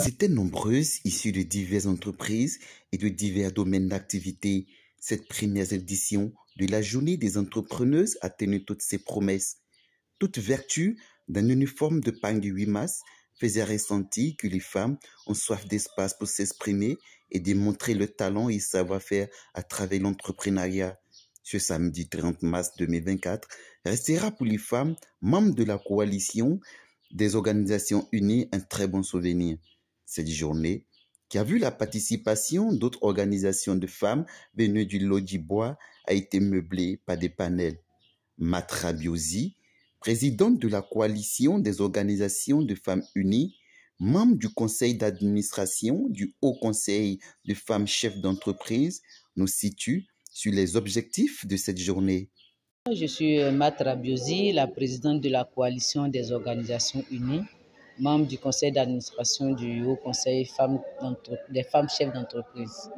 Elles étaient nombreuses, issues de diverses entreprises et de divers domaines d'activité. Cette première édition de la Journée des entrepreneuses a tenu toutes ses promesses. Toute vertu d'un uniforme de pagne du 8 mars faisait ressentir que les femmes ont soif d'espace pour s'exprimer et démontrer le talent et savoir-faire à travers l'entrepreneuriat. Ce samedi 30 mars 2024 restera pour les femmes membres de la coalition des organisations unies un très bon souvenir. Cette journée, qui a vu la participation d'autres organisations de femmes venues du Lodibois, a été meublée par des panels. Matra Biosi, présidente de la coalition des organisations de femmes unies, membre du conseil d'administration du Haut Conseil de femmes chefs d'entreprise, nous situe sur les objectifs de cette journée. Je suis Matra Biosi, la présidente de la coalition des organisations unies, membre du conseil d'administration du Haut Conseil des femmes chefs d'entreprise.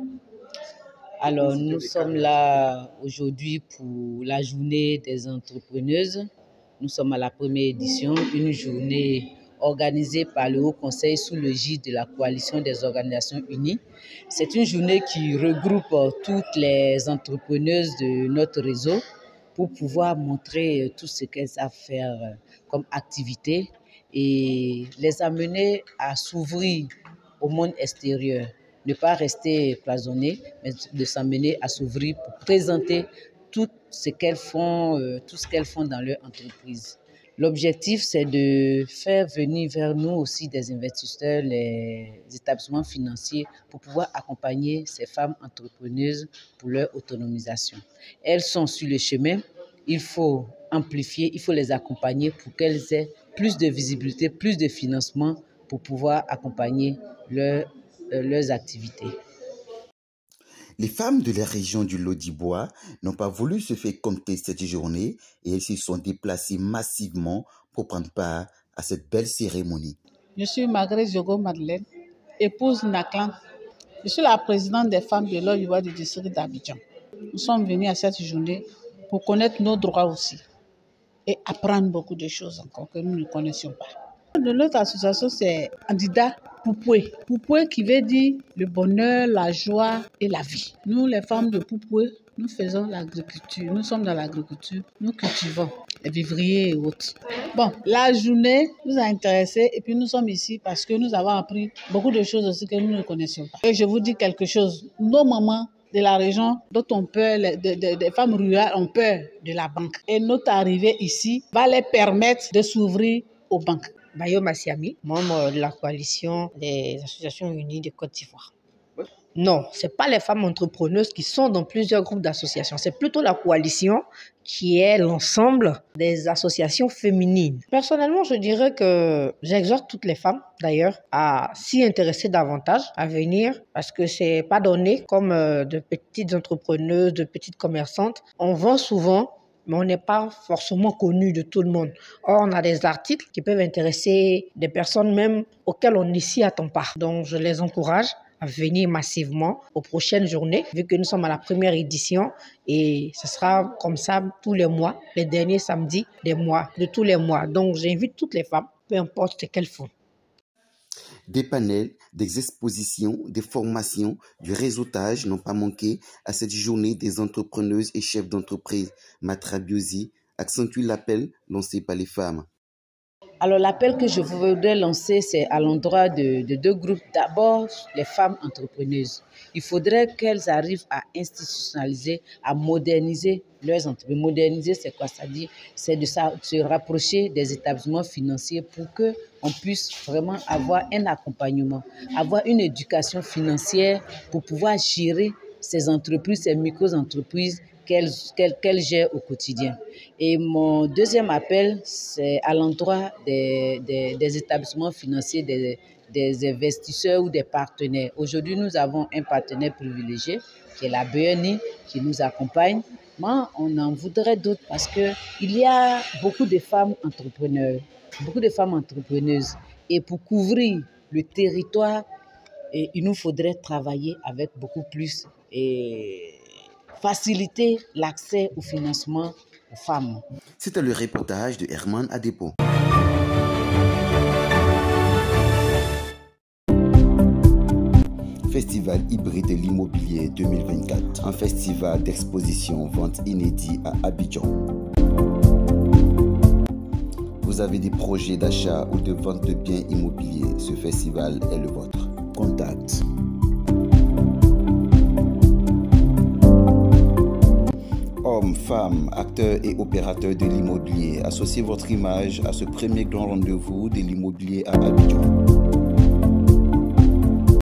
Alors, nous sommes là aujourd'hui pour la journée des entrepreneuses. Nous sommes à la première édition, une journée organisée par le Haut Conseil sous le gide de la coalition des organisations unies. C'est une journée qui regroupe toutes les entrepreneuses de notre réseau pour pouvoir montrer tout ce qu'elles savent faire comme activité et les amener à s'ouvrir au monde extérieur. Ne pas rester cloisonnées, mais de s'amener à s'ouvrir pour présenter tout ce qu'elles font dans leur entreprise. L'objectif, c'est de faire venir vers nous aussi des investisseurs, les établissements financiers, pour pouvoir accompagner ces femmes entrepreneuses pour leur autonomisation. Elles sont sur le chemin, il faut amplifier, il faut les accompagner pour qu'elles aient plus de visibilité, plus de financement pour pouvoir accompagner leurs activités. Les femmes de la région du Lodibois n'ont pas voulu se faire compter cette journée et elles se sont déplacées massivement pour prendre part à cette belle cérémonie. Je suis Margaret Jogo Madeleine, épouse Naklan. Je suis la présidente des femmes de Lodibois du district d'Abidjan. Nous sommes venus à cette journée pour connaître nos droits aussi et apprendre beaucoup de choses encore que nous ne connaissions pas. De notre association, c'est Andida Poupoué. Poupoué qui veut dire le bonheur, la joie et la vie. Nous, les femmes de Poupoué, nous faisons l'agriculture. Nous sommes dans l'agriculture. Nous cultivons les vivriers et autres. Bon, la journée nous a intéressés et puis nous sommes ici parce que nous avons appris beaucoup de choses aussi que nous ne connaissions pas. Et je vous dis quelque chose. Nos mamans de la région dont on peur, des femmes rurales ont peur de la banque. Et notre arrivée ici va les permettre de s'ouvrir aux banques. Bayo Massiami, membre de la coalition des associations unies de Côte d'Ivoire. Non, ce n'est pas les femmes entrepreneuses qui sont dans plusieurs groupes d'associations. C'est plutôt la coalition qui est l'ensemble des associations féminines. Personnellement, je dirais que j'exhorte toutes les femmes, d'ailleurs, à s'y intéresser davantage, à venir, parce que ce n'est pas donné comme de petites entrepreneuses, de petites commerçantes. On vend souvent, mais on n'est pas forcément connu de tout le monde. Or, on a des articles qui peuvent intéresser des personnes même auxquelles on ne s'y attend pas. Donc, je les encourage à venir massivement aux prochaines journées, vu que nous sommes à la première édition et ce sera comme ça tous les mois, les derniers samedis de tous les mois. Donc, j'invite toutes les femmes, peu importe ce qu'elles font. Des panels, des expositions, des formations, du réseautage n'ont pas manqué à cette journée des entrepreneuses et chefs d'entreprise. Matra Biosi accentue l'appel lancé par les femmes. Alors l'appel que je voudrais lancer, c'est à l'endroit de deux groupes. D'abord, les femmes entrepreneuses. Il faudrait qu'elles arrivent à institutionnaliser, à moderniser leurs entreprises. Moderniser, c'est quoi? C'est de se rapprocher des établissements financiers pour qu'on puisse vraiment avoir un accompagnement, avoir une éducation financière pour pouvoir gérer ces entreprises, ces micro-entreprises qu'elles gèrent au quotidien. Et mon deuxième appel, c'est à l'endroit des établissements financiers, des investisseurs ou des partenaires. Aujourd'hui, nous avons un partenaire privilégié qui est la BNI qui nous accompagne. Mais on en voudrait d'autres parce qu'il y a beaucoup de femmes entrepreneurs, beaucoup de femmes entrepreneuses. Et pour couvrir le territoire, il nous faudrait travailler avec beaucoup plus et faciliter l'accès au financement aux femmes. C'était le reportage de Herman Adepo. Festival hybride de l'immobilier 2024. Un festival d'exposition vente inédit à Abidjan. Vous avez des projets d'achat ou de vente de biens immobiliers, ce festival est le vôtre. Contact. Hommes, femmes, acteurs et opérateurs de l'immobilier, associez votre image à ce premier grand rendez-vous de l'immobilier à Abidjan.